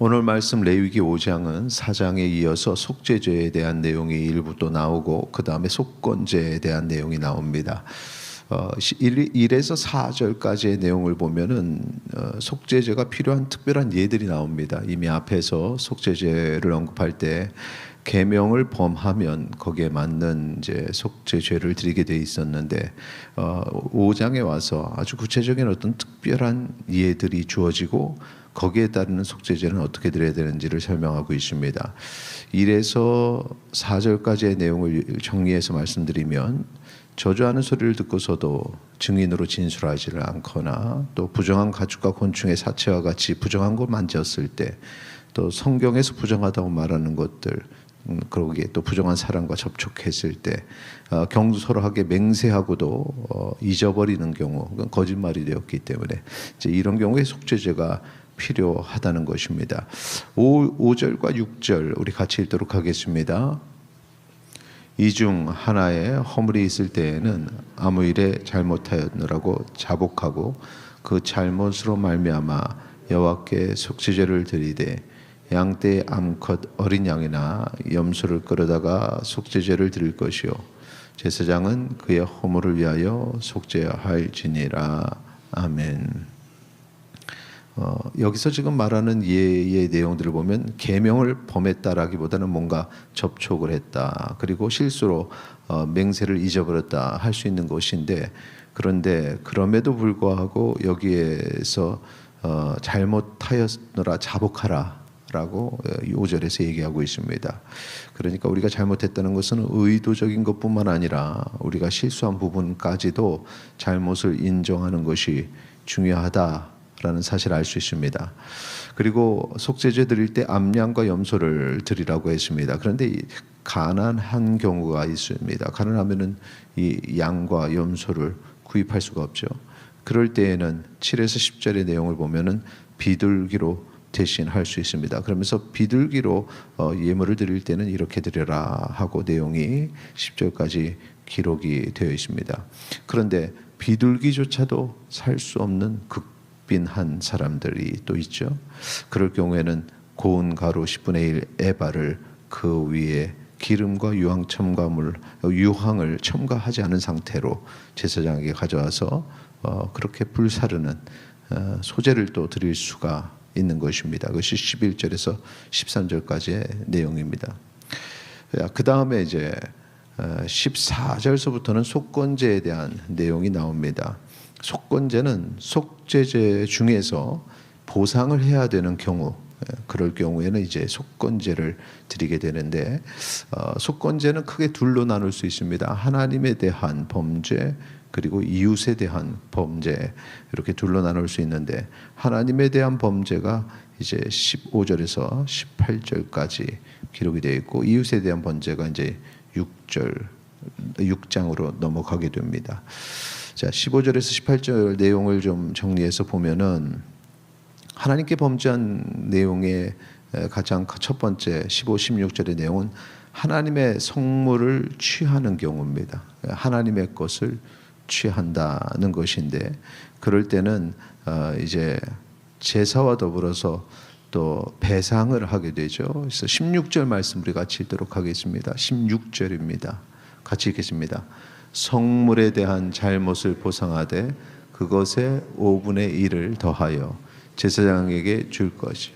오늘 말씀 레위기 5장은 4장에 이어서 속죄죄에 대한 내용이 일부 또 나오고 그 다음에 속건제에 대한 내용이 나옵니다. 1에서 4절까지의 내용을 보면은 속죄죄가 필요한 특별한 예들이 나옵니다. 이미 앞에서 속죄죄를 언급할 때 계명을 범하면 거기에 맞는 이제 속죄죄를 드리게 돼 있었는데 5장에 와서 아주 구체적인 어떤 특별한 예들이 주어지고 거기에 따르는 속죄죄는 어떻게 드려야 되는지를 설명하고 있습니다. 1에서 4절까지의 내용을 정리해서 말씀드리면 저주하는 소리를 듣고서도 증인으로 진술하지를 않거나 또 부정한 가축과 곤충의 사체와 같이 부정한 걸 만졌을 때 또 성경에서 부정하다고 말하는 것들 그러기에 또 부정한 사람과 접촉했을 때 경솔하게 맹세하고도 잊어버리는 경우 그건 거짓말이 되었기 때문에 이제 이런 경우에 속죄죄가 필요하다는 것입니다. 5절과 6절 우리 같이 읽도록 하겠습니다. 이 중 하나에 허물이 있을 때에는 아무 일에 잘못하였느라고 자복하고 그 잘못으로 말미암아 여호와께 속죄죄를 드리되 양떼의 암컷 어린 양이나 염소를 끌어다가 속죄죄를 드릴 것이요 제사장은 그의 허물을 위하여 속죄할지니라. 아멘. 여기서 지금 말하는 예의 내용들을 보면 계명을 범했다라기보다는 뭔가 접촉을 했다 그리고 실수로 맹세를 잊어버렸다 할 수 있는 것인데 그런데 그럼에도 불구하고 여기에서 잘못하였노라 자복하라 라고 5절에서 얘기하고 있습니다. 그러니까 우리가 잘못했다는 것은 의도적인 것뿐만 아니라 우리가 실수한 부분까지도 잘못을 인정하는 것이 중요하다라는 사실을 알 수 있습니다. 그리고 속죄죄 드릴 때 암양과 염소를 드리라고 했습니다. 그런데 가난한 경우가 있습니다. 가난하면은 이 양과 염소를 구입할 수가 없죠. 그럴 때에는 7에서 10절의 내용을 보면은 비둘기로 대신 할 수 있습니다. 그러면서 비둘기로 예물을 드릴 때는 이렇게 드려라 하고 내용이 10절까지 기록이 되어 있습니다. 그런데 비둘기조차도 살 수 없는 극빈한 사람들이 또 있죠. 그럴 경우에는 고운 가루 10분의 1 에바를 그 위에 기름과 유황을 첨가하지 않은 상태로 제사장에게 가져와서 그렇게 불사르는 소제를 또 드릴 수가 있는 것입니다. 그것이 11절에서 13절까지의 내용입니다. 그 다음에 이제 14절서부터는 속건제에 대한 내용이 나옵니다. 속건제는 속죄제 중에서 보상을 해야 되는 경우, 그럴 경우에는 이제 속건제를 드리게 되는데 속건제는 크게 둘로 나눌 수 있습니다. 하나님에 대한 범죄 그리고 이웃에 대한 범죄 이렇게 둘로 나눌 수 있는데 하나님에 대한 범죄가 이제 15절에서 18절까지 기록이 되어 있고 이웃에 대한 범죄가 이제 6장으로 넘어가게 됩니다. 자, 15절에서 18절 내용을 좀 정리해서 보면은 하나님께 범죄한 내용의 가장 첫 번째 15, 16절의 내용은 하나님의 성물을 취하는 경우입니다. 하나님의 것을 취한다는 것인데 그럴 때는 이제 제사와 더불어서 또 배상을 하게 되죠. 그래서 16절 말씀 우리 같이 읽도록 하겠습니다. 16절입니다. 같이 읽겠습니다. 성물에 대한 잘못을 보상하되 그것의 5분의 1을 더하여 제사장에게 줄 것이요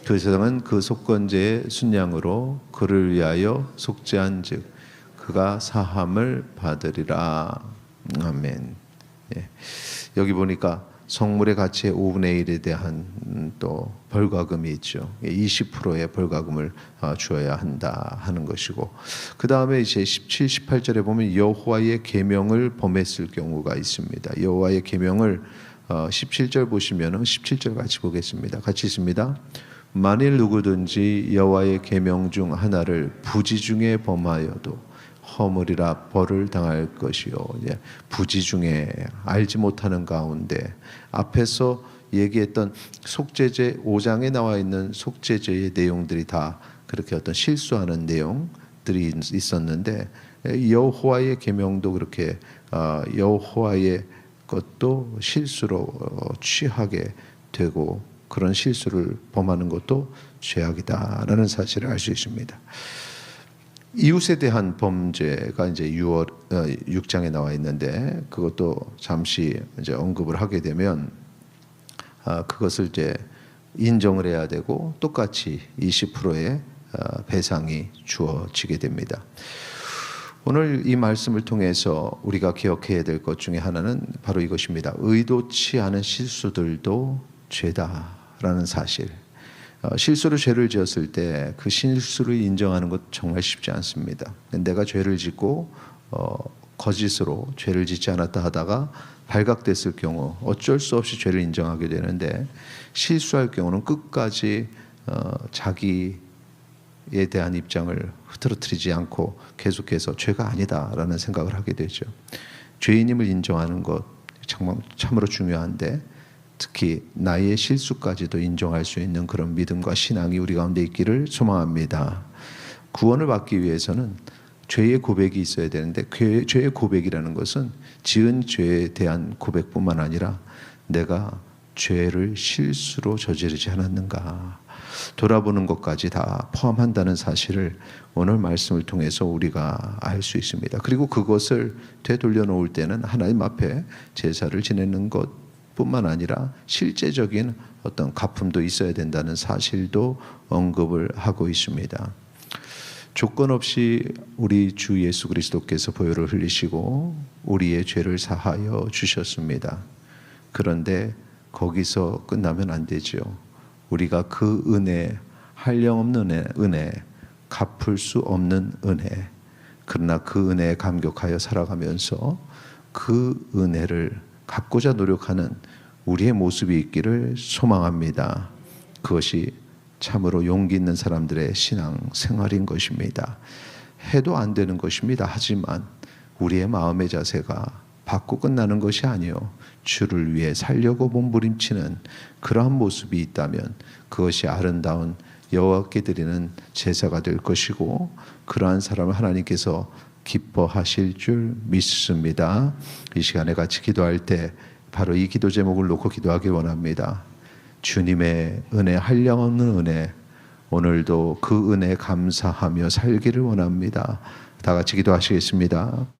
그 제사장은 그 속건제의 순양으로 그를 위하여 속죄한즉 그가 사함을 받으리라. 아멘. 예. 여기 보니까 성물의 가치의 5분의 1에 대한 또 벌과금이 있죠. 20%의 벌과금을 주어야 한다 하는 것이고 그 다음에 이제 17, 18절에 보면 여호와의 계명을 범했을 경우가 있습니다. 여호와의 계명을 17절 보시면은 17절 같이 보겠습니다. 같이 있습니다. 만일 누구든지 여호와의 계명 중 하나를 부지 중에 범하여도 허물이라 벌을 당할 것이요. 부지 중에 알지 못하는 가운데 앞에서 얘기했던 속죄제 5장에 나와 있는 속죄제의 내용들이 다 그렇게 어떤 실수하는 내용들이 있었는데 여호와의 계명도 그렇게 여호와의 것도 실수로 취하게 되고 그런 실수를 범하는 것도 죄악이다라는 사실을 알 수 있습니다. 이웃에 대한 범죄가 이제 6장에 나와 있는데 그것도 잠시 이제 언급을 하게 되면 그것을 이제 인정을 해야 되고 똑같이 20%의 배상이 주어지게 됩니다. 오늘 이 말씀을 통해서 우리가 기억해야 될 것 중에 하나는 바로 이것입니다. 의도치 않은 실수들도 죄다라는 사실. 실수로 죄를 지었을 때 그 실수를 인정하는 것 정말 쉽지 않습니다. 내가 죄를 짓고 거짓으로 죄를 짓지 않았다 하다가 발각됐을 경우 어쩔 수 없이 죄를 인정하게 되는데 실수할 경우는 끝까지 자기에 대한 입장을 흐트러뜨리지 않고 계속해서 죄가 아니다라는 생각을 하게 되죠. 죄인임을 인정하는 것 참으로 중요한데 특히 나의 실수까지도 인정할 수 있는 그런 믿음과 신앙이 우리 가운데 있기를 소망합니다. 구원을 받기 위해서는 죄의 고백이 있어야 되는데 죄의 고백이라는 것은 지은 죄에 대한 고백뿐만 아니라 내가 죄를 실수로 저지르지 않았는가 돌아보는 것까지 다 포함한다는 사실을 오늘 말씀을 통해서 우리가 알 수 있습니다. 그리고 그것을 되돌려 놓을 때는 하나님 앞에 제사를 지내는 것 뿐만 아니라 실제적인 어떤 갚음도 있어야 된다는 사실도 언급을 하고 있습니다. 조건 없이 우리 주 예수 그리스도께서 보혈을 흘리시고 우리의 죄를 사하여 주셨습니다. 그런데 거기서 끝나면 안 되죠. 우리가 그 은혜, 한량없는 은혜, 갚을 수 없는 은혜, 그러나 그 은혜에 감격하여 살아가면서 그 은혜를 갚고자 노력하는 우리의 모습이 있기를 소망합니다. 그것이 참으로 용기 있는 사람들의 신앙 생활인 것입니다. 해도 안 되는 것입니다. 하지만 우리의 마음의 자세가 받고 끝나는 것이 아니요 주를 위해 살려고 몸부림치는 그러한 모습이 있다면 그것이 아름다운 여호와께 드리는 제사가 될 것이고 그러한 사람을 하나님께서 기뻐하실 줄 믿습니다. 이 시간에 같이 기도할 때 바로 이 기도 제목을 놓고 기도하기 원합니다. 주님의 은혜, 한량없는 은혜, 오늘도 그 은혜 감사하며 살기를 원합니다. 다 같이 기도하시겠습니다.